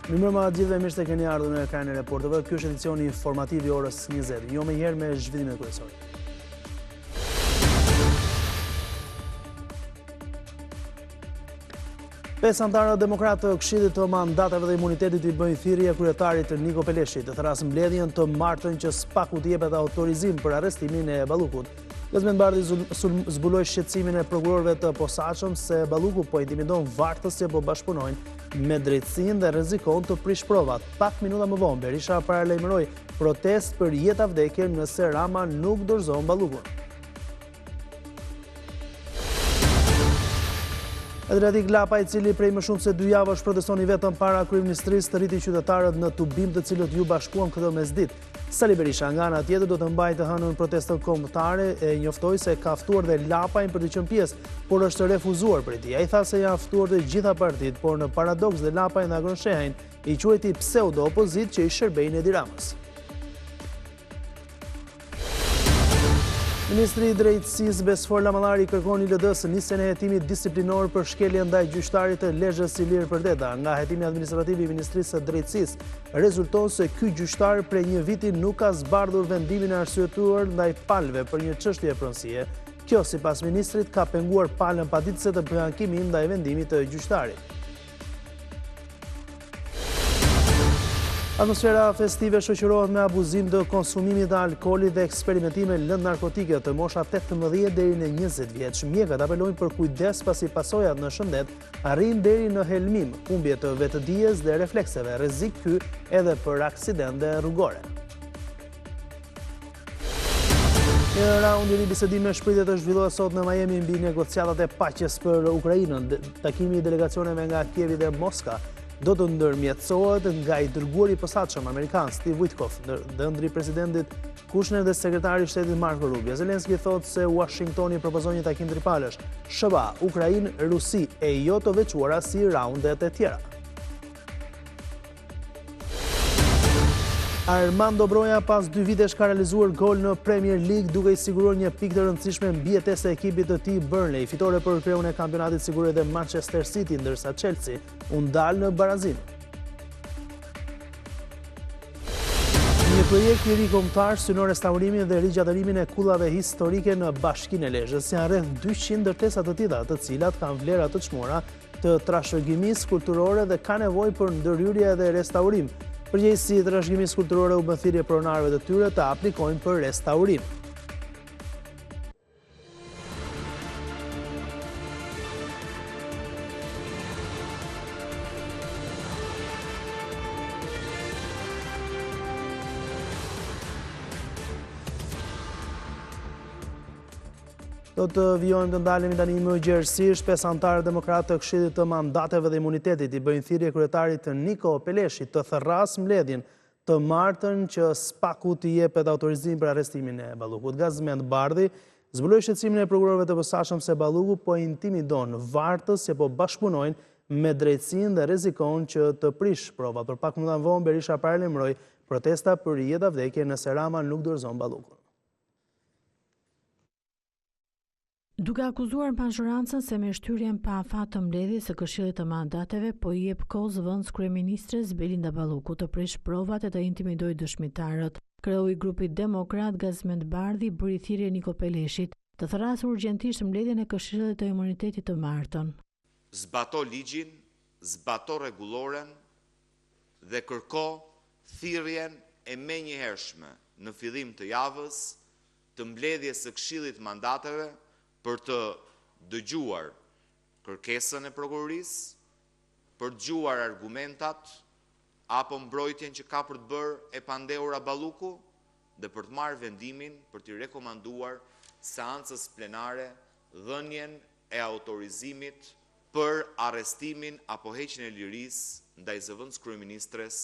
Mirëmbrëma gjithëve, mirë se keni ardhur në ekranin e reporteve. Ky është edicioni informativ i orës 20. Jo më herë me zhvillimet kryesore. Pesë anëtarë demokratë të Këshillit të Mandateve dhe Imunitetit i bëjnë thirrje kryetarit Niko Peleshit të thras mbledhjen të martën që SPAK-u t'i jepet autorizim për arrestimin e Ballukut. Gazmend Bardhi zbuloi shqetësimin e prokurorëve të posaçëm se Balluku po intimidon vartës që po bashkëpunojnë me drejtsinë dhe rrezikon të prish provat. Pak minuta më vonë Berisha paralajmëroi protestë për jetë vdekje nëse Rama nuk dorëzon Ballukun. Adriatik Lapa, i cili prej më shumë se 2 javësh protestoni vetëm para kryeministrisë, të rriti qytetarët në tubim të cilët ju bashkuan këtë mesditë. Sali Berisha nga ana tjetër do të mbajë të hënën protestën kombëtare e njoftoi se ka ftuar dhe Lapajin për të qenë pjesë, por është refuzuar prej tij. Ai tha se janë ftuar të gjitha partitë, por në paradoks dhe Lapajin dhe Agronshehin i quajti pseudo opozitë që i shërbejnë Edi Ramës. Ministri i Drejtësisë Besfor Lamallari kërkon ILD-s nisjen e hetimit disiplinor për shkelje ndaj gjyqtarit të Lezhës Ilir Përdeta. Nga hetimi administrativ i Ministrisë së Drejtësisë rezulton se ky gjyqtar prej një viti nuk ka zbardhur vendimin e arsyetuar ndaj palëve për një çështje pronësie. Kjo, sipas ministrit, ka penguar palën paditëse të prankimit ndaj vendimit të gjyqtarit. Atmosfera festive shoqërohet me abuzim të konsumimit të alkoolit dhe eksperimentime lëndë narkotike të mosha 18 deri në 20 vjeç. Mjekët apelojnë për kujdes pasi pasojat në shëndet arrin deri në helmim, humbje të vetëdijes dhe reflekseve, rrezik ky edhe për aksidente rrugore. Një raund i ri bisedime shpritet të zhvillohet sot në Miami mbi negociatat e paqes për Ukrainën. Takimi i delegacioneve nga Kievi dhe Moska do të ndërmjetësohet nga i dërguari i posaçëm amerikan Steve Witkoff, ndër presidentit Kushner dhe sekretari i shtetit Marco Rubio. Zelenski thotë se Washingtoni propozon një takim tripalësh, SBA, Ukrainë, Rusi e jo të veçuara si raundet e tjera. Armando Broja pas 2 vitesh ka realizuar gol në Premier League duke i siguruar një pikë të rëndësishme mbi jetesën e ekipit të tij Burnley. Fitore për kreun e kampionatit siguroi edhe Manchester City, ndërsa Chelsea u ndal në barazim. Një projekt i ri kombëtar synon restaurimin dhe rigjatërimin e kullave historike në Bashkinë e Lezhës. Janë rreth 200 ndërtesa të tilla, të cilat kanë vlera të çmuara të trashëgimisë kulturore dhe ka nevojë për ndërhyrje dhe restaurim. Përgjegjësi i trashëgimisë kulturore u bën thirrje pronarëve të tyre të aplikojnë për restaurim. Do të vijojmë të ndalemi tani më gjerësisht. 5 anëtarë demokratë të Këshillit të Mandateve dhe Imunitetit i bëjnë thirrje kryetarit Niko Peleshit të therras mbledhjen të martën që SPAK-u t'i jepet autorizim për arrestimin e Ballukut. Gazmend Bardhi zbuloi shqetësimin e prokurorëve të posaçëm se Balluku po intimidon vartës që po bashkëpunojnë me drejtsinë dhe rrezikon që të prish provat. Për pak minuta vonë Berisha paralajmëroi protesta për jetë vdekje nëse Rama nuk dorëzon Ballukun. Duke akuzuar majorancën se me shtyrjen pa afat të mbledhjes së Këshillit të Mandateve po i jep kohë vend kryeministres Belinda Balluku të prish provat e të intimidojë dëshmitarët, kreu i grupit demokrat Gazmend Bardhi bëri thirrje Niko Peleshit të therrasë urgjentisht mbledhjen e Këshillit të Imunitetit të martën. Zbato ligjin, zbato rregulloren dhe kërko thirrjen e menjëhershme në fillim të javës të mbledhjes së Këshillit të Mandateve për të dëgjuar kërkesën e prokurorisë, për dëgjuar argumentat apo mbrojtjen që ka për të bërë e pandehura Balluku dhe për të marrë vendimin për t'i rekomanduar seancës plenare dhënien e autorizimit për arrestimin apo heqjen e lirisë ndaj zëvendës kryeministres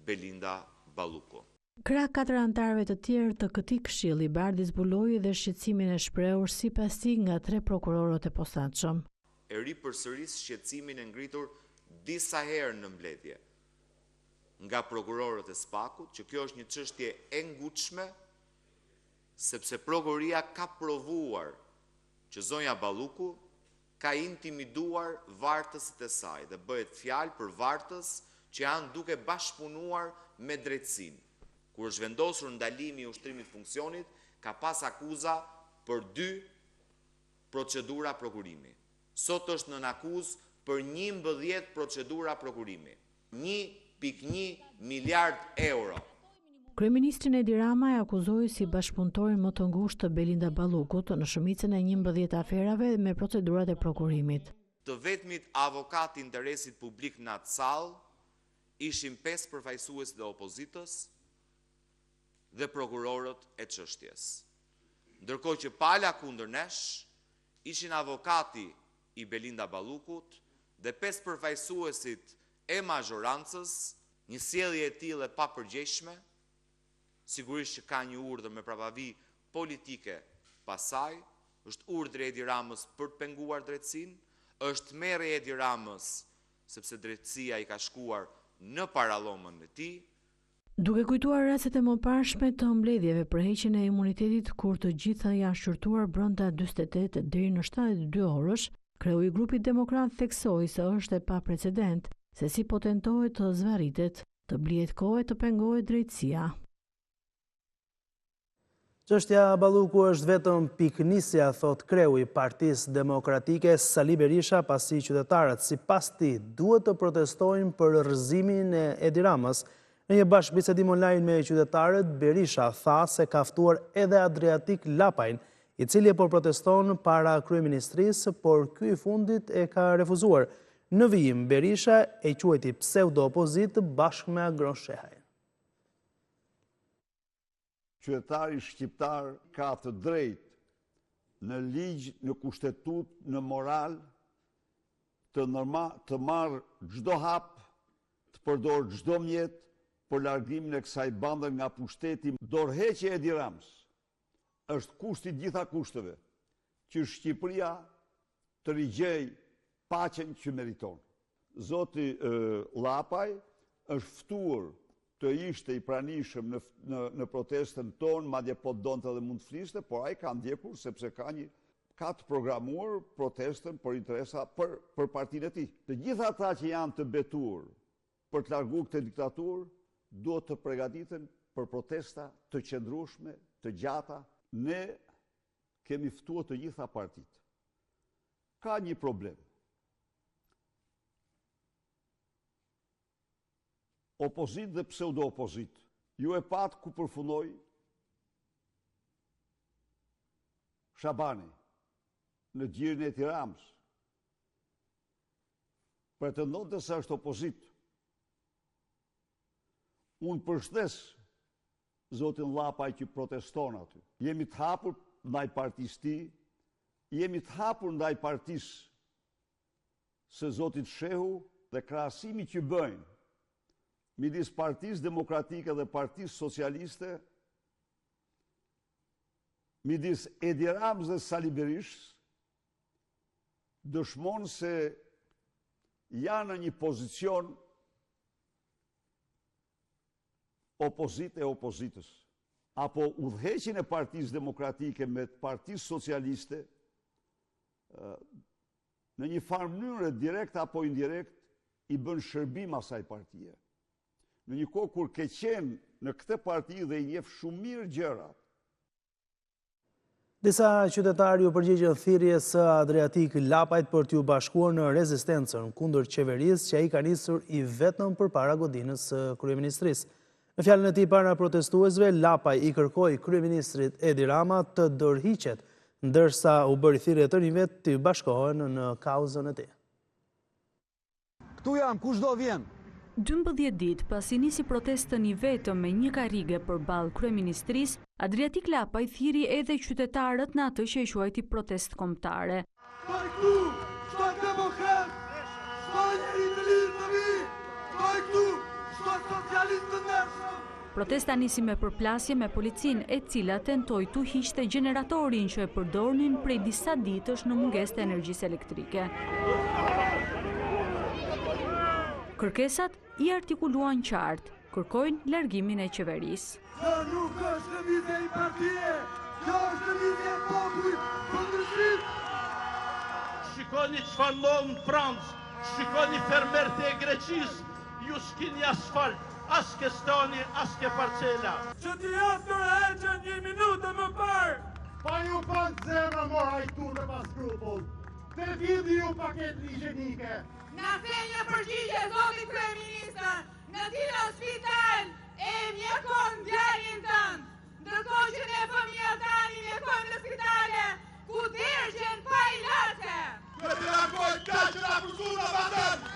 Belinda Balluku. Krah 4 anëtarëve të tjerë të këtij këshilli, Bardhi zbuloi dhe shqetësimin e shprehur sipas tij nga 3 prokurorët e posaçëm. E ri përsëris shqetësimin e ngritur disa herë në mbledhje nga prokurorët e SPAK-ut, që kjo është një çështje e ngutshme, sepse prokuroria ka provuar që zonja Balluku ka intimiduar vartësit e saj dhe bëhet fjalë për vartës që janë duke bashkëpunuar me drejtësinë. Kur është vendosur ndalimi i ushtrimit funksionit, ka pas akuza për 2 procedura prokurimi. Sot është nën akuzë për 11 procedura prokurimi. 1.1 miliard euro. Kryeministrin Edi Rama e akuzoi si bashkëpunëtorin më të ngushtë të Belinda Ballukut në shumicën e 11 aferave me procedurat e prokurimit. Të vetmit avokat interesit publik në atë sallë ishin 5 përfaqësues të opozitës dhe prokurorët e çështjes. Ndërkohë që pala kundër nesh ishin avokati i Belinda Ballukut dhe 5 përfaqësuesit e mazhorancës, një sjellje e tillë e papërgjegjshme, sigurisht që ka një urdhër me prapavi politike pasaj, është urdhri Edi Ramës për të penguar drejtësinë, është merrja e Edi Ramës sepse drejtësia i ka shkuar në parallomën e tij. Duke kujtuar rastet e mëparshme të mbledhjeve për heqjen e imunitetit kur të gjitha janë shqyrtuar brenda 48 deri në 72 orësh, kreu i grupit demokrat theksoi se është e paprecedent se si po tentohet të zvarritet, të blihet kohë të pengohet drejtësia. Çështja Balluku është vetëm piknisja, thot kreu i Partisë Demokratike Sali Berisha, pasi qytetarët sipas tij duhet të protestojnë për rrëzimin e Edi Ramës. Në një bashkëbisedim online me qytetarët, Berisha tha se ka ftuar edhe Adriatik Lapajn, i cili po proteston para kryeministrisë, por ky i fundit e ka refuzuar. Në vijim, Berisha e quajti pseudo-opozitë bashkë me Agron Shehaj. Qytetari shqiptar ka të drejtë në ligj, në kushtetut, në moral, të marrë çdo hap, të përdor çdo mjet për largimin e kësaj bande nga pushteti. Dorëheqja e Edi Ramës është kushti gjitha kushteve që Shqipëria të rigjej paqen që meriton. Zoti Llapaj është ftuar të ishte i pranishëm në protestën tonë, madje po donte dhe mund të fliste, por ai ka ndjekur sepse ka të programuar protestën për interesa për partinë e tij. Të gjitha ata që janë të betuar për të larguar këtë diktaturë duhet të përgatiten për protesta të qëndrueshme, të gjata. Ne kemi ftuar të gjitha partitë. Ka një problem. Opozit dhe pseudo-opozit. Ju e pat ku përfundoi Shabani në gjirin e Edi Ramës. Pretendonte se është opozit. Unë përshtes zotin Llapaj që proteston aty. Jemi të hapur ndaj partisë tij, jemi të hapur ndaj partisë së zotit Shehu dhe krahasimi që bëjnë midis Partisë Demokratike dhe Partisë Socialiste, midis Edi Ramës dhe Sali Berishës, dëshmon se janë në një pozicion opozit e opozitës. Apo udhëheqjen e Partisë Demokratike me Partisë Socialiste, në një farë mënyrë direkt apo indirekt, i bën shërbim asaj partie. Në një kohë kur ke qenë në këtë parti dhe i njeh shumë mirë gjërat. Disa qytetarë u përgjigjen thirrjes së Adriatik Lapajt për t'u bashkuar në rezistencën kundër qeverisë që ai ka nisur i vetëm përpara godinës së kryeministrisë. Në fjalën e tij para protestuesve, Lapaj i kërkoi kryeministrit Edi Rama të dorëhiqet, ndërsa u bëri thirrje të rinjve të bashkohen në kauzën e tij. Ktu jam, kushdo vjen. 12 ditë pasi nisi protestën i vetëm me një karrige përballë kryeministrisë, Adriatik Lapaj thiri edhe qytetarët në atë që e quajti protestë kombëtare. Stoj këtu, stoj demokrat, stoj njeri të lirë të mi, stoj këtu, stoj socialist të ndershëm. Protesta nisi me përplasje me policinë, e cila tentoi tu hiqte gjeneratorin që e përdornin prej disa ditësh në mungesë të energjisë elektrike. Kërkesat i artikuluan qartë, kërkojnë largimin e qeverisë. Kjo nuk është lëvizje i partije, kjo është lëvizje e popullit kundër shqip. Shikoni çfarë ndodh në Francë, shikoni fermerët e Greqisë, ju s'kini asfalt, as ke stani, as ke parcela. Që t'i jasë Tërheqen 1 minutë më parë. Pa ju pak zemra mora i tu në pas grupull. Të vidi ju paket higjienike. Na the një përgjigje, zoti kryeministër, në cilën spital e mjekon djalin tënd, ndërkohë që ne fëmijët tani mjekojmë në spitale ku dërgjen pa ilaçe. Në të reagojnë ka që nga përsu në batën.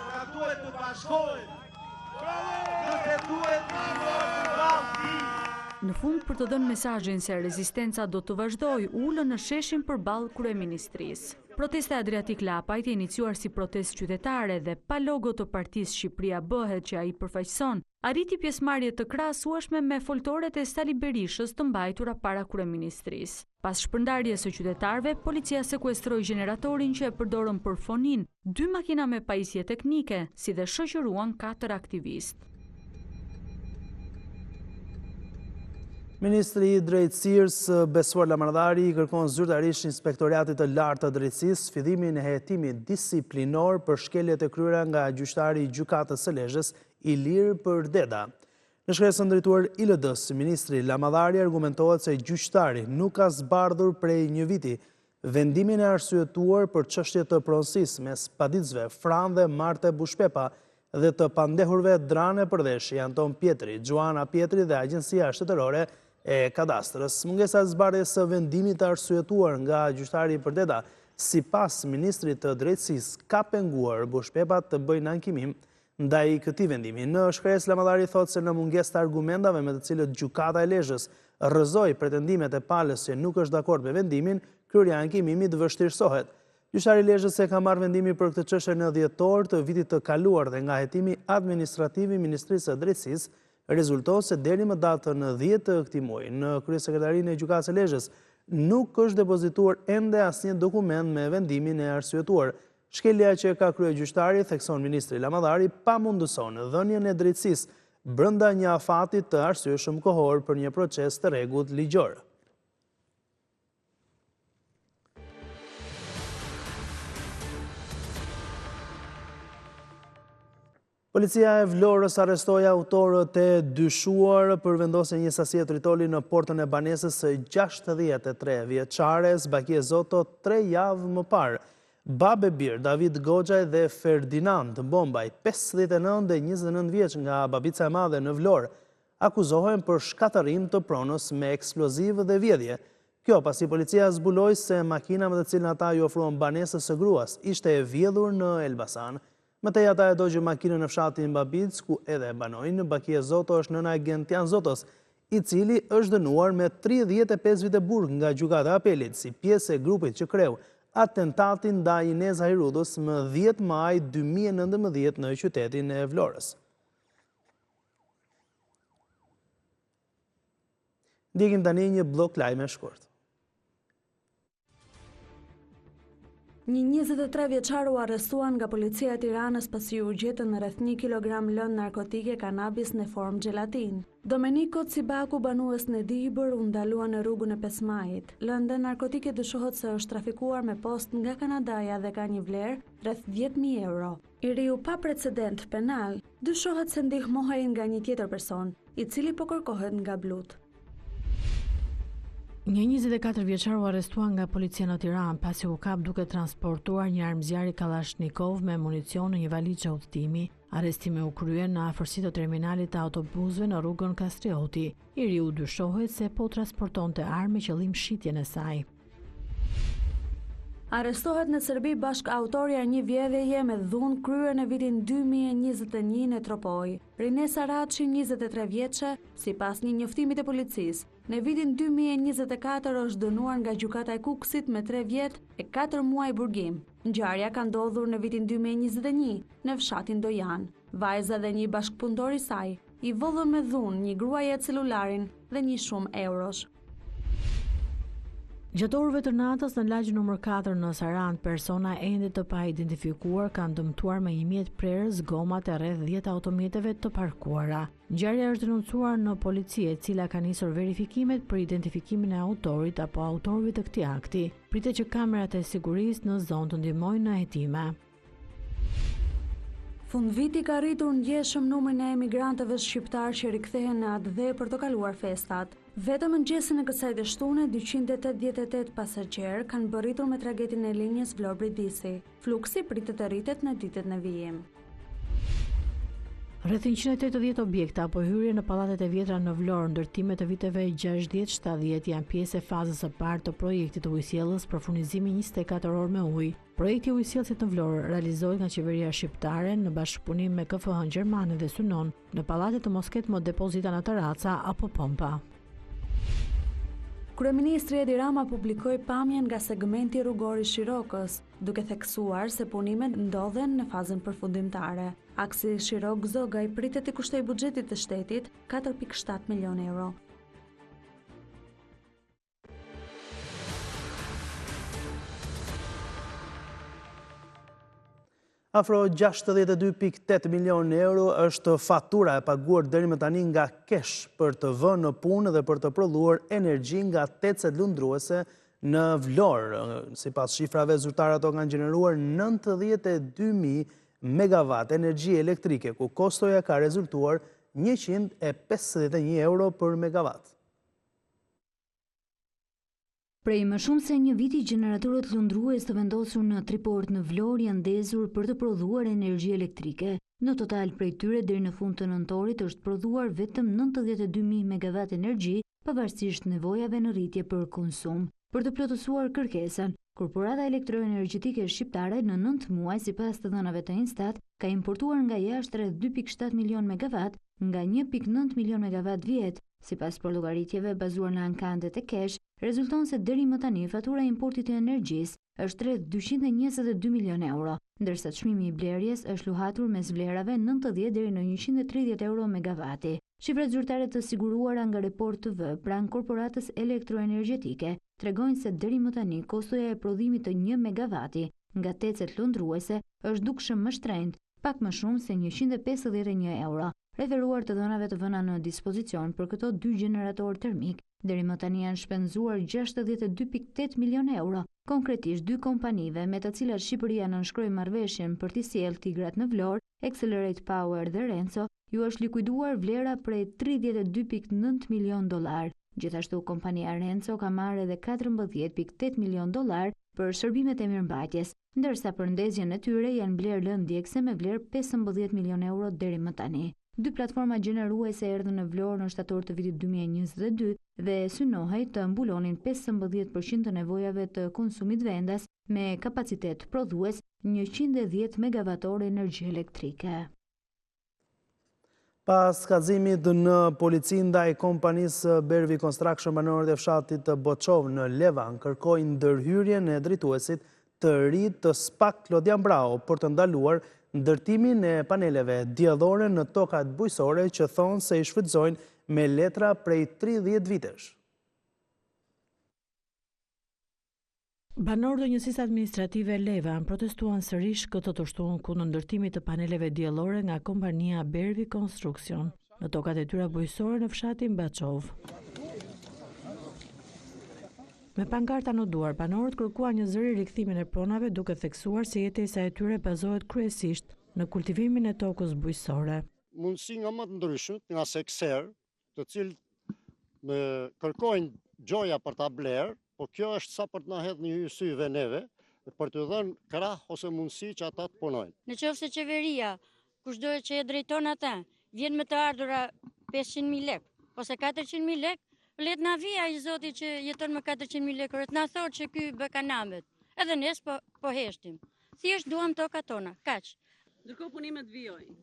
Na duhet të bashkohen. Nëse duhet të mërë valti. Në fund, për të dhënë mesazhin se rezistenca do të vazhdojë, ulën në sheshin përballë kryeministrisë. Protesta e Adriatik Lapajt e iniciuar si protestë qytetare dhe pa logo të partisë Shqipëria bëhet që ai përfaqëson, arriti pjesëmarrje të krahasueshme me foltoret e Sali Berishës të mbajtura para kryeministrisë. Pas shpërndarjes së qytetarëve, policia sekuestroi gjeneratorin që e përdorën për fonin, 2 makina me pajisje teknike, si dhe shoqëruan 4 aktivistë. Ministri i Drejtësisë Besuar Lamardari i kërkon zyrtarisht Inspektoratit të Lartë të Drejtësisë fillimin e hetimit disiplinor për shkeljet e kryera nga gjyqtari i Gjykatës së Lezhës Ilir Përdeda. Në shkresën drejtuar ILD-s, ministri Lamardari argumentohet se gjyqtari nuk ka zbardhur prej një viti vendimin e arsyetuar për çështje të pronësisë mes paditësve Fran dhe Marte Bushpepa dhe të pandehurve Drane Përdeshi, Anton Pietri, Gjuana Pietri dhe Agjencia Shtetërore e Kadastrës. Mungesa e zbardhjes së vendimit të arsyetuar nga gjyqtari Përdeda, sipas ministrit të Drejtësisë, ka penguar Bushpepa të bëjnë ankimim ndaj këtij vendimi. Në shkresë, Lamardari thotë se në mungesë të argumentave me të cilët Gjykata e Lezhës rrëzoi pretendimet e palës që nuk është dakord me vendimin, kryerja e ankimimit vështirësohet. Gjyqtari i Lezhës e ka marrë vendimi për këtë çështje në dhjetor të vitit të kaluar dhe nga hetimi administrativ i Ministrisë së Drejtësisë rezulton se deri më datën 10 të këtij muaji në kryesekretarinë e Gjykatës së Lezhës nuk është depozituar ende asnjë dokument me vendimin e arsyetuar. Shkelja që ka kryer gjyqtari, thekson ministri Lamardari, pamundëson dhënien e drejtësisë brenda një afati të arsyeshëm kohor për një proces të rregullt ligjor. Policia e Vlorës arrestoi autorët e dyshuar për vendosje një sasie tritoli në portën e banesës së 63 vjeçare Zbakie Zoto 3 javë më parë. Babe Bir, David Goxhaj dhe Ferdinand Bombaj, 59 dhe 29 vjeç nga Babica e Madhe në Vlorë, akuzohen për shkatërim të pronës me eksploziv dhe vjedhje. Kjo pasi policia zbuloi se makina me të cilën ata i ofruan banesës së gruas ishte e vjedhur në Elbasan. Mëtej ata e dogjën makinën në fshatin Babic, ku edhe banojnë. Bakie Zoto është nëna e Gentian Zotos, i cili është dënuar me 35 vite burg nga Gjykata e Apelit, si pjesë e grupit që kreu atentatin ndaj Inez Hajrudhës më 10 maj 2019 në qytetin e Vlorës. Ndjekim tani një blok lajme shkurt. Një 23 vjeçar u arrestuan nga policia e Tiranës pasi u gjetën rreth 1 kilogram lëndë narkotike kanabis në formë gelatin. Domenico Cibaku, banues në Dibër, u ndalua në rrugën e 5 Majit. Lënda narkotike dyshohet se është trafikuar me post nga Kanadaja dhe ka një vlerë rreth 10.000 euro. I riu pa precedent penal dyshohet se ndihmohej nga një tjetër person, i cili po kërkohet nga blut. Një 24 vjeçar u arrestuan nga policia në Tiranë pasi u kap duke transportuar një armëzjarri Kalashnikov me municion në një valizë udhëtimi. Arrestimi u krye në afërsi të terminalit të autobusëve në rrugën Kastrioti. I riu dyshohet se po transportonte armë me qëllim shitjen e saj. Arrestohet në Serbi bashk autorja një vjedhjeje me dhunë kryer në vitin 2021 në Tropoj. Rinesa Raçi, 23 vjeçe, sipas një njoftimi të policisë, në vitin 2024 është dënuar nga Gjykata e Kukësit me 3 vjet e 4 muaj burgim. Ngjarja ka ndodhur në vitin 2021 në fshatin Dojan. Vajza dhe një bashkëpunëtor i saj i vëllën me dhunë një gruaje celularin dhe një shumë eurosh. Gjatë orëve të natës në lagj nr. 4 në Sarand, persona ende të pa identifikuar kanë dëmtuar me një mjet prerës gomat e rreth 10 automjeteve të parkuara. Ngjarja është denoncuar në polici, e cila ka nisur verifikimet për identifikimin e autorit apo autorëve të këtij akti. Pritet që kamerat e sigurisë në zonë të ndihmojnë në hetime. Fundviti ka rritur ndjeshëm numrin e emigrantëve shqiptar që rikthehen në atë dhe për të kaluar festat. Vetëm mëngjesin e kësaj të shtune, 288 pasagjerë kanë bërritur me tragedin e linjës Vlorë-Bridisi. Fluksi pritet të rritet në ditët në vijim. Rreth 180 objekte apo hyrje në pallatet e vjetra në Vlorë, ndërtime të viteve 60-70 janë pjesë e fazës së parë të projektit të ujësjelljes për furnizimi 24 orë me ujë. Projekti i ujësjelljes në Vlorë realizohet nga qeveria shqiptare në bashkëpunim me KFH-n gjermane dhe synon në pallate të mos ketë më depozita në terraca apo pompa. Kryeministri Edi Rama publikoi pamjen nga segmenti rrugor i Shirokës, duke theksuar se punimet ndodhen në fazën përfundimtare. Aksi Shirok-Zogaj pritet të kushtoj buxhetit të shtetit 4.7 milion euro. Afro 62.8 milion euro është fatura e paguar deri më tani nga kesh për të vënë në punë dhe për të prodhuar energji nga tecet lundruese në Vlorë. Sipas shifrave zyrtare, ato kanë gjeneruar 92.000 megawatt energji elektrike, ku kostoja ka rezultuar 151 euro për megawatt. Prej më shumë se një viti, generatorët lundrues të vendosur në Triport në Vlorë janë ndezur për të prodhuar energji elektrike. Në total prej tyre deri në fund të nëntorit është prodhuar vetëm 92.000 megawatt energji, pavarësisht nevojave në rritje për konsum. Për të plotësuar kërkesën, Korporata Elektroenergjetike Shqiptare në 9 muaj, sipas të dhënave të Instat, ka importuar nga jashtë rreth 2.7 milion megawatt nga 1.9 milion megawatt vjet. Sipas llogaritjeve bazuar në ankandet e kesh, rezulton se deri më tani fatura e importit të energjisë është rreth 222 milion euro, ndërsa çmimi i blerjes është luhatur mes vlerave 90 deri në 130 euro megavati. Shifrat zyrtare të siguruara nga Report TV pranë Korporatës Elektroenergjetike tregojnë se deri më tani kostoja e prodhimit të 1 megavati nga tecet lundruese është dukshëm më shtrenjtë, pak më shumë se 151 euro. Referuar të dhënave të vëna në dispozicion për këto dy generatorë termik, deri më tani janë shpenzuar 62.8 milion euro. Konkretisht, dy kompanive me të cilat Shqipëria nënshkroi marrëveshjen për t'i sjellë tigrat në Vlorë, Accelerate Power dhe Renzo, ju është likuiduar vlera prej 32.9 milion dollar. Gjithashtu, kompania Renzo ka marrë edhe 14.8 milion dollar për shërbimet e mirëmbajtjes, ndërsa për ndezjen e tyre janë blerë lënë ndjekse me vlerë 15 milion euro deri më tani. Dy platforma gjeneruese erdhën në Vlorë në shtator të vitit 2022 dhe synohej të mbulonin 15% të nevojave të konsumit vendas me kapacitet prodhues 110 megavatorë energji elektrike. Pas kallëzimit në polici ndaj kompanisë Bervi Construction, banorët e fshatit të Boçov në Levan kërkojnë ndërhyrjen e drejtuesit të ri të SPAK Klodian Brau për të ndaluar ndërtimin e paneleve diellore në tokat bujësore që thonë se i shfrytëzojnë me letra prej 30 vitesh. Banorët e njësisë administrative Levan protestuan sërish këtë të shtunë kundër ndërtimit të paneleve diellore nga kompania Bervi Construction në tokat e tyre bujësore në fshatin Boçov. Me pankarta në duar, banorët kërkuan një zëri rikthimin e pronave duke theksuar se jetesa e tyre bazohet kryesisht në kultivimin e tokës bujësore. Mundësi nga më të ndryshme, nga sekser, të cilët me kërkojnë gjoja për ta blerë, po kjo është sa për të na hedhë një hysyve neve, për të dhënë krah ose mundësi që ata të punojnë. Në qoftë se qeveria, kushdo që e drejton ata, vjen me të ardhura 500.000 lek, ose 400.000 lek, let na vija i zoti që jeton me 400.000 lekë, na thotë që ky bë kanamet. Edhe nes po heshtim. Thjesht duam tokat tona, kaq. Ndërkohë punimet vijojnë.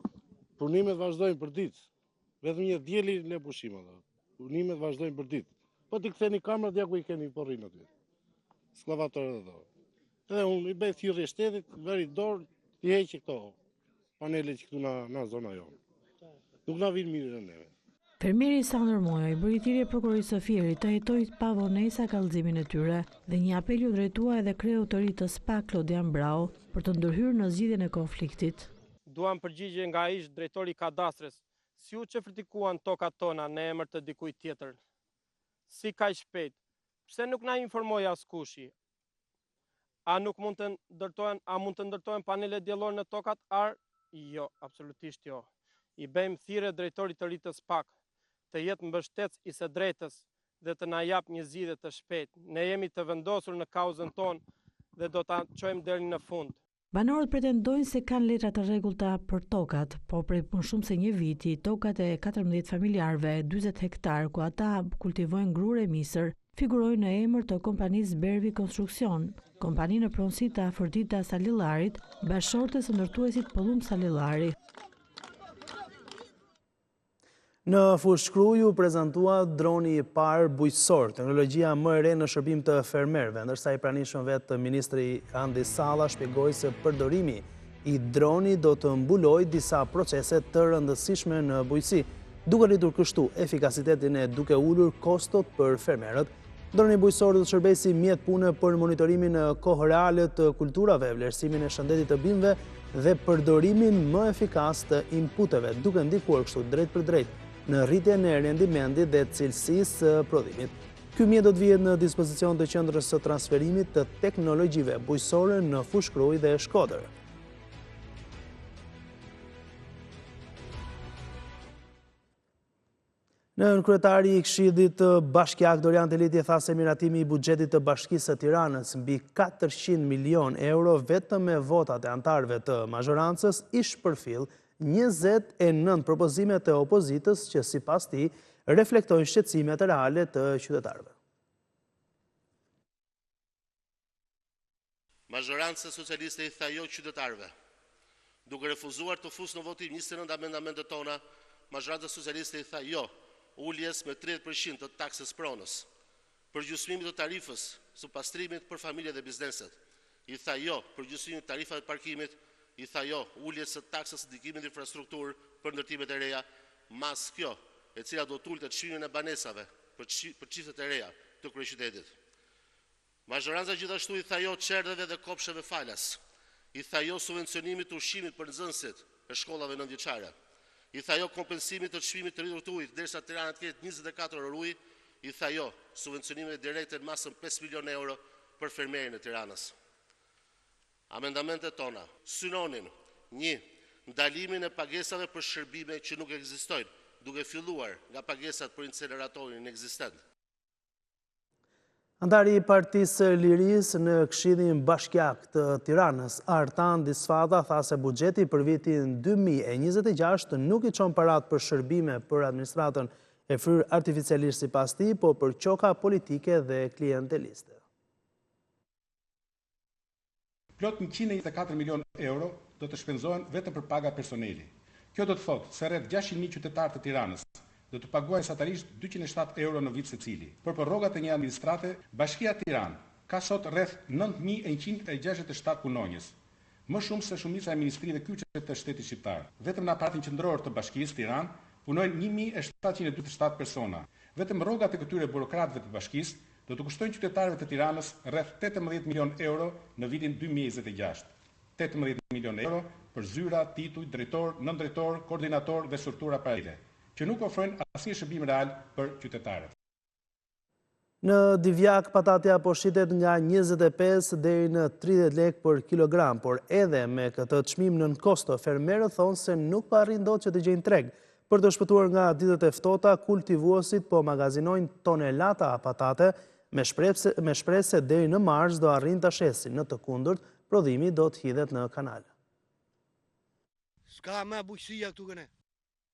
Punimet vazhdojnë për ditë. Vetëm një dieli në pushim ato. Punimet vazhdojnë për ditë. Po ti ktheni kamerat ja ku i keni porrin aty. Skavatorët ato. Edhe unë i bëj thirrje shtetit, vëri dorë, i heqë këto panelet që këtu na zona jonë. Nuk na vin mirë neve. Fermieri Sandër Mojo i bëri thirrje prokurorisë së Fierit të hetojë pa vonesa kallëzimin e tyre dhe një apel u drejtua edhe kreut të ri të SPAK Klodian Brau për të ndërhyrë në zgjidhjen e konfliktit. Duam përgjigje nga ish drejtori i kadastres, si u çfartikuan tokat tona në emër të dikujt tjetër. Si kaq shpejt? Pse nuk na informoi askushi? A nuk mund të ndërtohen, mund të ndërtohen panele diellore në tokat ar Jo, absolutisht jo. I bëjmë thirrje drejtorit të ritës pak, të jetë mbështetës i së drejtës dhe të na jap një zgjidhje të shpejtë. Ne jemi të vendosur në kauzën tonë dhe do ta çojmë deri në fund. Banorët pretendojnë se kanë letra të rregullta për tokat, por prej më shumë se një viti, tokat e 14 familjarëve, 40 hektar ku ata kultivojnë grur e misër, figurojnë në emër të kompanisë Bervi Konstruksion, kompani në pronësi të Afërdita Salillarit, bashkëshorte së ndërtuesit Pollum Salillari. Në Fushkruj u prezantua droni i parë bujqësor, teknologjia më e re në shërbim të fermerëve, ndërsa i pranishëm vetë ministri Andi Salla shpjegoi se përdorimi i droni do të mbulojë disa procese të rëndësishme në bujqësi, duke rritur kështu efikasitetin e duke ulur kostot për fermerët. Droni bujqësor do të shërbejë si mjet pune për monitorimin në kohë reale të kulturave, vlerësimin e shëndetit të bimëve dhe përdorimin më efikas të inputeve, duke ndikuar kështu drejt për drejt në rritjen e rendimendit dhe cilësisë së prodhimit. Ky mjet do të vihet në dispozicion të qendrës së transferimit të teknologjive bujqësore në Fushkruj dhe Shkodër. Kryetari i Këshillit Bashkiak Dorian Teliti tha se miratimi i buxhetit të Bashkisë së Tiranës mbi 400 milion euro vetëm me votat e antarëve të mazhorancës i shpërfill 29 propozimet e opozitës që sipas tij reflektojnë shqetësimet reale të qytetarëve. Mazhoranca socialiste i tha jo qytetarëve. Duke refuzuar të fusë në votim 29 amendamentet tona, mazhoranca socialiste i tha jo uljes me 30% të taksës pronës, përgjysmimit të tarifës së pastrimit për familjet dhe bizneset. I tha jo përgjysmimit të tarifave të parkimit, i tha jo uljes së taksës së ndikimit infrastrukturë për ndërtimet e reja, mas kjo, e cila do të ulte çmimin e banesave për çiftet e reja të kryeqytetit. Mazhoranca gjithashtu i tha jo çerdheve dhe kopsheve falas. I tha jo subvencionimit të ushqimit për nxënësit e shkollave nëntëvjeçare. I tha jo kompensimit të çmimit të rritur të ujit derisa Tirana të ketë 24 orë ujë. I tha jo subvencionime direkte në masën 5 milion euro për fermerin e Tiranës. Amendamentet tona synonin 1. Ndalimin e pagesave për shërbime që nuk ekzistojnë, duke filluar nga pagesat për inceneratorin ekzistent. Antari i Partisë Lirisë në Këshillin Bashkiak të Tiranës, Artan Disfata, tha se buxheti për vitin 2026 nuk i çon parat për shërbime për administratën e fryrë artificialisht sipas tij, po për qoka politike dhe klienteliste. Plot 124 milion euro do të shpenzohen vetëm për paga personeli. Kjo do të thotë se rreth 600.000 qytetarë të Tiranës do të paguajnë satarisht 207 euro në vit secili. Për prorrogat e një administrate, Bashkia Tiranë ka sot rreth 9.167 punonjës, më shumë se shumica e ministrive kyçe të shtetit shqiptar. Vetëm në aparatin qendror të Bashkisë Tiranë punojnë 1.727 persona. Vetëm rrogat e këtyre burokratëve të bashkisë do të kushtojnë qytetarëve të Tiranës rreth 18 milion euro në vitin 2026. 18 milion euro për zyra, tituj, drejtor, nëndrejtor, koordinator dhe struktura paralele, që nuk ofrojnë asnjë shërbim real për qytetarët. Në Divjak, patatja po shitet nga 25 deri në 30 lekë për kilogram, por edhe me këtë çmim nën kosto, fermerët thonë se nuk po arrin dot që të gjejnë treg. Për të shpëtuar nga ditët e ftohta, kultivuesit po magazinojnë tonelata patate me shpresë se deri në mars do arrin ta shesin, në të kundërt, prodhimi do të hidhet në kanal. S'ka më bujqësia këtu këne.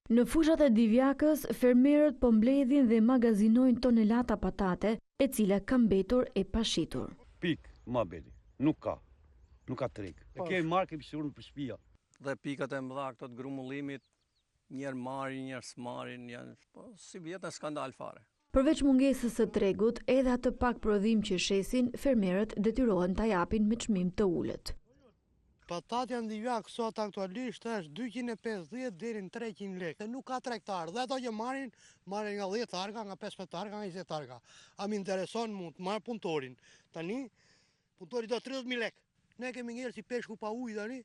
Në fushat e Divjakës, fermerët po mbledhin dhe magazinojnë tonelata patate, e cila ka mbetur e pashitur. Pik, ma bedi, nuk ka treg. E kemi marrë, kemi sigurën për shtëpia. Dhe pikat e mëdha këto të grumullimit, njerë marrin, njerë s'marrin, si vjetë në skandal fare. Përveç mungesës së tregut, edhe atë pak prodhim që shesin, fermerët detyrohen ta japin me çmim të ulët. Patatja në Divjak sot aktualisht është 250 deri në 300 lekë. Nuk ka tregtar, dhe ato që marrin nga 10 targa, nga 15 targa, nga 20 targa. A më intereson mund të marr punëtorin. Tani punëtori do 30.000 lekë. Ne kemi njerëz si peshku pa ujë tani.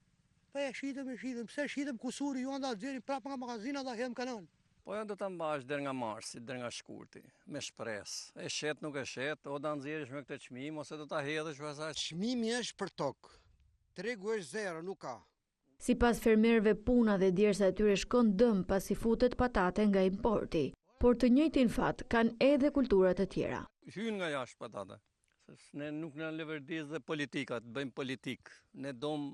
Po e shitëm, pse shitëm kusuri ju anda xherin prapë nga magazina da hedhëm kanal. Po janë do ta mbash deri nga marsi, deri nga shkurti, me shpresë. E shet nuk e shet, o da nxjerrësh me këtë çmim ose do ta hedhësh pastaj. Çmimi është për tokë. Tregu është zero, nuk ka. Sipas fermerëve, puna dhe djersa e tyre shkon dëm pasi futet patate nga importi, por të njëjtin fat kanë edhe kulturat e tjera. Hyn nga jashtë patate. Ne nuk na lëvërdis dhe politikat, bëjmë politik. Ne dom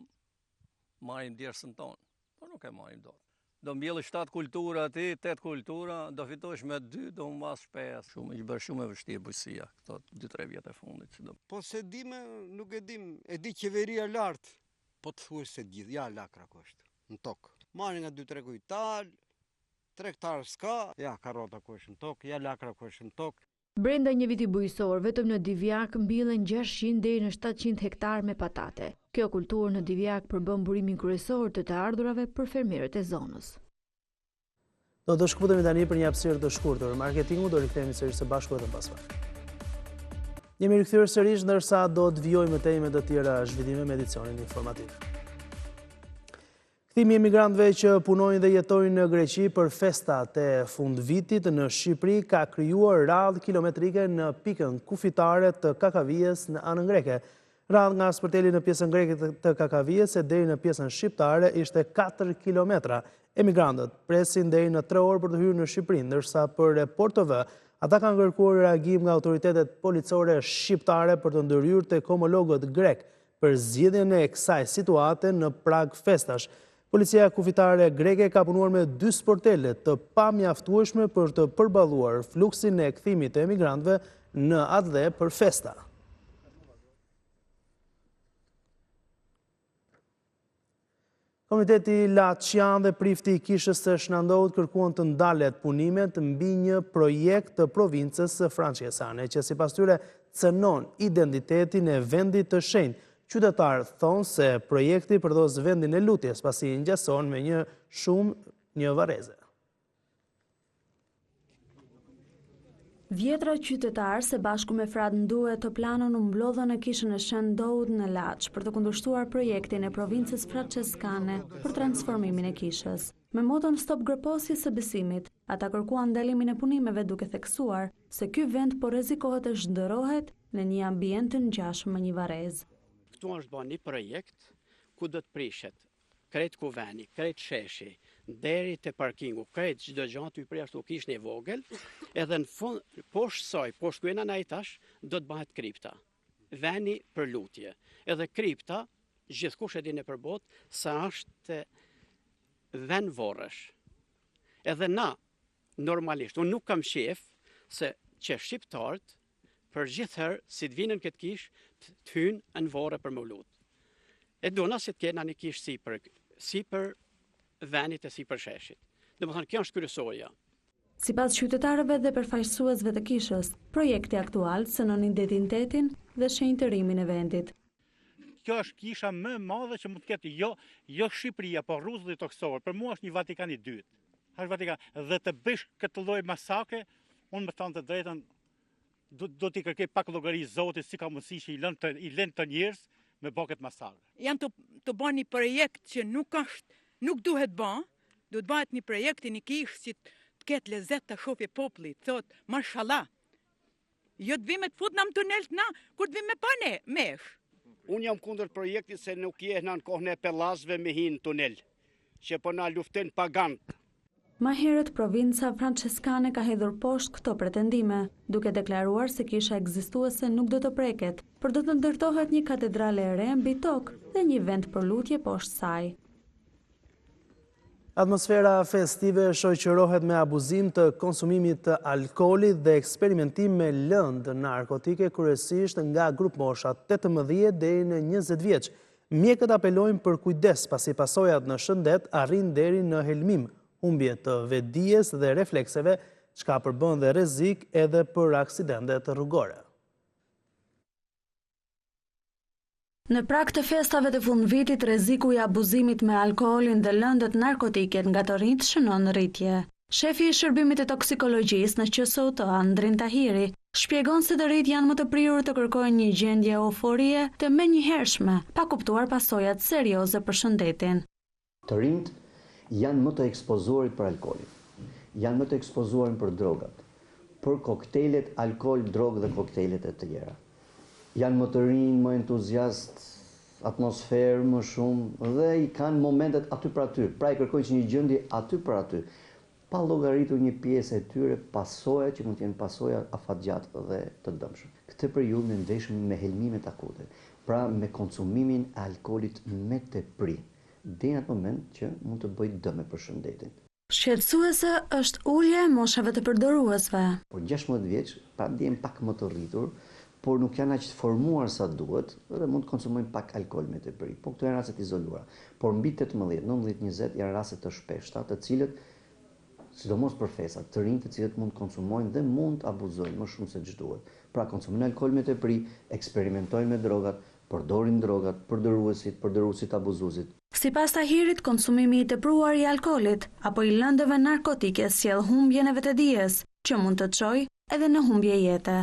marrim djersën tonë, po nuk e marrim dot. Do mbjellë 7 kultura aty, 8 kultura, do fitosh me 2, do mbas 5. Shumë i bërë shumë e vështirë bujësia, këto 2-3 vjet e fundit. Po se dime, nuk e dim, e di qeveria lartë. Po të thuash se gjithë, ja lakra kështë, në tokë. Marrin nga 2-3 kujtal, 3 hektarë s'ka, ja karota kështë në tokë, ja lakra kështë në tokë. Brenda një viti bujësor, vetëm në Divjak mbillen 600 deri në 700 hektar me patate. Kjo kulturë në Divjak përbën burimin kryesor të ardhurave për fermerët e zonës. Do të shkputemi tani për një hapësirë të shkurtër. Marketingu do rikthehemi sërish së bashku vetëm pas pak. Jemi rikthyer sërish ndërsa do të vijojmë me teme të tjera zhvillime me edicionin informativ. Kthimi i emigrantëve që punojnë dhe jetojnë në Greqi për festat e fundvitit në Shqipëri ka krijuar radhë kilometrike në pikën kufitare të Kakavijes në anën greke. Radhë nga sporteli në pjesën greke të Kakavijes e deri në pjesën shqiptare ishte 4 kilometra. Emigrantët presin deri në 3 orë për të hyrë në Shqipëri, ndërsa për Report TV ata kanë kërkuar reagim nga autoritetet policore shqiptare për të ndërhyrë tek homologët grek për zgjidhjen e kësaj situate në prag festash. Policia kufitare greke ka punuar me 2 sportele të pamjaftueshme për të përballuar fluksin e kthimit të emigrantëve në atë dhe për festa. Komiteti Laçian dhe Prifti i Kishës së Shnandout kërkuan të ndalet punimet mbi një projekt të provincës francesane, që sipas tyre cënon identitetin e vendit të shenjtë. Qytetarë thonë se projekti përdos vendin e lutjes, pasi ngjason me një varreze. Vjetra qytetarë se bashku me Frad Ndue të planën u mblodhën në kishën e Shendout në Laç për të kundërshtuar projektin e provincës franceskane për transformimin e kishës. Me moton Stop Gërposjes së Besimit, ata kërkuan ndalimin e punimeve duke theksuar se ky vend po rrezikohet të zhndërohet në një ambient të ngjashëm me një varrezë. Këtu është bërë një projekt ku do të prishet krejt kuveni, krejt sheshi, deri te parkingu, krejt çdo gjë aty për ashtu kishën e vogël, edhe në fund poshtë saj, poshtë kuena na i tash, do të bëhet kripta. Veni për lutje. Edhe kripta, gjithkush e di në përbot, sa është vend vorrësh. Edhe na, normalisht, unë nuk kam shef se që shqiptarët, për gjithëherë, si të vinën këtë kish, të hynë në vorë për më lutë. E dona si të kena një kish si për venit e si për sheshit. Dhe më thënë, kjo është kryesorja. Sipas qytetarëve dhe përfaqësuesve të kishës, projekti aktual cënon identitetin dhe shenjtërimin e vendit. Kjo është kisha më e madhe që mund të ketë jo Shqipëria, po Ruzulli toksor. Për mua është një Vatikan i dytë. Është Vatikan dhe të bësh këtë lloj masake, unë më thënë të drejtën, do t'i kërkej pak llogari Zotit si ka mundësi që i lënë të njerëz me bë këtë masakër. Janë të bën një projekt që nuk duhet bën, duhet bëhet një projekt i një kishë që të ketë lezet të shohë popullit, thot, mashallah. Jo të vime të futna në tunel të na, kur të vime pa ne, mesh. Unë jam kundër projektit se nuk jehna në kohën e pellazëve me hinë në tunel, që po na luftojnë pagantë. Ma herët provinca franceskane ka hedhur poshtë këto pretendime, duke deklaruar se kisha ekzistuese nuk do të preket, por do të ndërtohet një katedrale e re mbi tokë dhe një vend për lutje poshtë saj. Atmosfera festive shoqërohet me abuzim të konsumimit të alkoolit dhe eksperimentim me lëndë narkotike kryesisht nga grup mosha 18 deri në 20 vjeç. Mjekët apelojnë për kujdes pasi pasojat në shëndet arrin deri në helmim, humbje të vetdijes dhe reflekseve, çka përbën dhe rrezik edhe për aksidente rrugore. Në prag të festave të fundvitit, rreziku i abuzimit me alkoolin dhe lëndët narkotike nga të rinjt shënon në rritje. Shefi i shërbimit të toksikologjisë në QSOT, Andrin Tahiri, shpjegon se të rinjt janë më të prirur të kërkojnë një gjendje euforie të menjëhershme, pa kuptuar pasojat serioze për shëndetin. Të rinjt janë më të ekspozuarit për alkoolin, janë më të ekspozuarit për drogat, për koktejlet, alkool, drogë dhe koktejlet e tjera. Janë më të rinj, më entuziast atmosferë më shumë dhe i kanë momentet aty për aty. Pra i kërkojnë që një gjendje aty për aty, pa llogaritur një pjesë e tyre pasoja që mund të jenë pasoja afatgjatë dhe të dëmshme. Këtë periudhë ne ndeshëm me helmimet akute, pra me konsumimin e alkoolit me tepri, deri në atë moment që mund të bëjë dëm për shëndetin. Shqetësuese është ulja e moshave të përdoruesve. Por 16 vjeç, pra ndjen pak më të rritur, por nuk janë aq të formuar sa duhet dhe mund të konsumojnë pak alkool me tepri. Po këto janë raste të izoluara. Por mbi 18, 19, 20 janë raste të shpeshta, të cilët sidomos për fesat, të rinj të cilët mund të konsumojnë dhe mund të abuzojnë më shumë se ç'duhet. Pra konsumojnë alkool me tepri, eksperimentojnë me drogat, përdorin drogat, përdoruesit abuzuesit. Sipas Tahirit, konsumimi i tepruar i alkoolit apo i lëndëve narkotike sjell humbjen e vetëdijes, që mund të çojë edhe në humbje jete.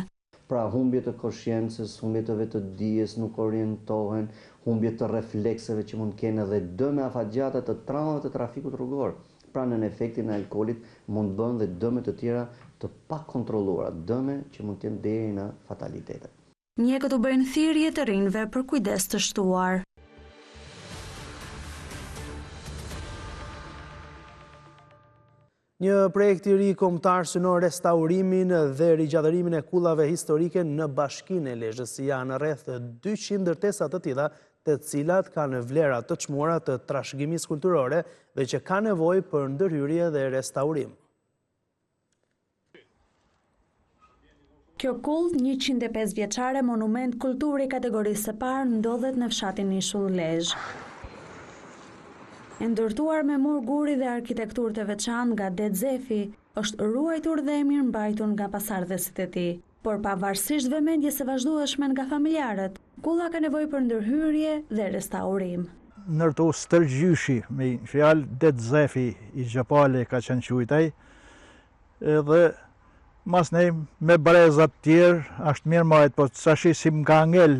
Pra humbje të koshiencës, humbje të vetëdijes, nuk orientohen, humbje të reflekseve që mund të kenë edhe dëme afatgjata të traumave të trafikut rrugor. Pra në efektin e alkoolit mund të bëhen dhe dëme të tjera të pakontrolluara, dëme që mund të jenë deri në fatalitete. Mjekët u bëjnë thirrje të rinjve për kujdes të shtuar. Një projekt i ri kombëtar synon restaurimin dhe rigjatërimin e kullave historike në Bashkinë e Lezhës. Janë rreth 200 ndërtesa të tilla, të cilat kanë vlera të çmuara të trashëgimisë kulturore dhe që kanë nevojë për ndërhyrje dhe restaurim. Kjo kull, 105 vjeçare monument kulture i kategorisë së parë, ndodhet në fshatin Ishull Lezhë. E ndërtuar me mur guri dhe arkitekturë të veçantë nga Det Zefi, është ruajtur dhe e mirëmbajtur nga pasardhësit e tij. Por pavarësisht vëmendjes së vazhdueshme nga familjarët, kulla ka nevojë për ndërhyrje dhe restaurim. Ndërtu stërgjyshi, me fjalë Det Zefi i Gjapale ka qenë quajtaj, edhe mas ne me brezat tjerë, është mirë majtë, po sashi si m'ka ngel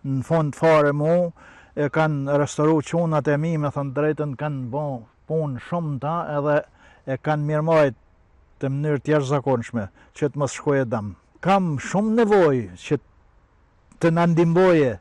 në fund fare mu, e kanë restauru qunat e mi, me thënë drejtën, kanë bo punë shumë ta, edhe e kanë mirë majtë të mënyrë tjerë zakonshme, që të mos shkojë dëm. Kam shumë nevojë që të na ndihmoje,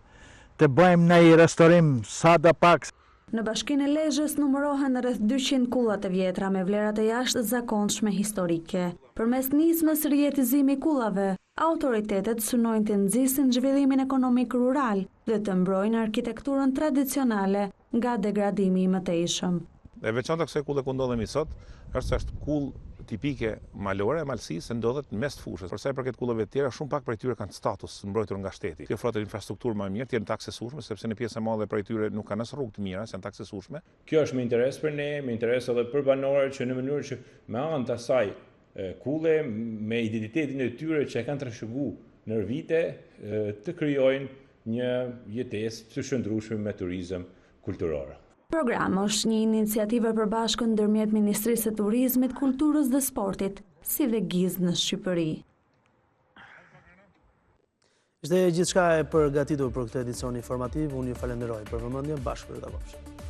të bëjmë në i restaurim sa da pak. Në Bashkinë e Lezhës numërohen rreth 200 kulla të vjetra me vlera të jashtëzakonshme historike. Përmes nismës rijetizimi i kullave, autoritetet synojnë të nxisin zhvillimin ekonomik rural dhe të mbrojnë arkitekturën tradicionale nga degradimi i mëtejshëm. E veçanta kësaj kulle ku ndodhemi sot, është kull tipike malore e malësisë se ndodhet mes fushës. Për sa i përket kullave të tjera, shumë pak prej tyre kanë status mbrojtur nga shteti. Kjo ofron infrastrukturë më mirë, të jenë taksesueshme, sepse në pjesë e madhe prej tyre nuk kanë as rrugë të mira, janë taksesueshme. Kjo është me interes për ne, me interes edhe për banorët që në mënyrë që me anë të asaj kulle, me identitetin e tyre që e kanë trashëguar në vite, të krijojnë një jetesë të shëndrueshme me turizëm kulturor. Programi është një iniciativë e përbashkët ndërmjet Ministrisë së Turizmit, Kulturës dhe Sportit, si dhe GIZ në Shqipëri. Ishte gjithçka e përgatitur për këtë edicion informativ. Unë ju falenderoj për vëmendjen. Bashkë do ta bëjmë.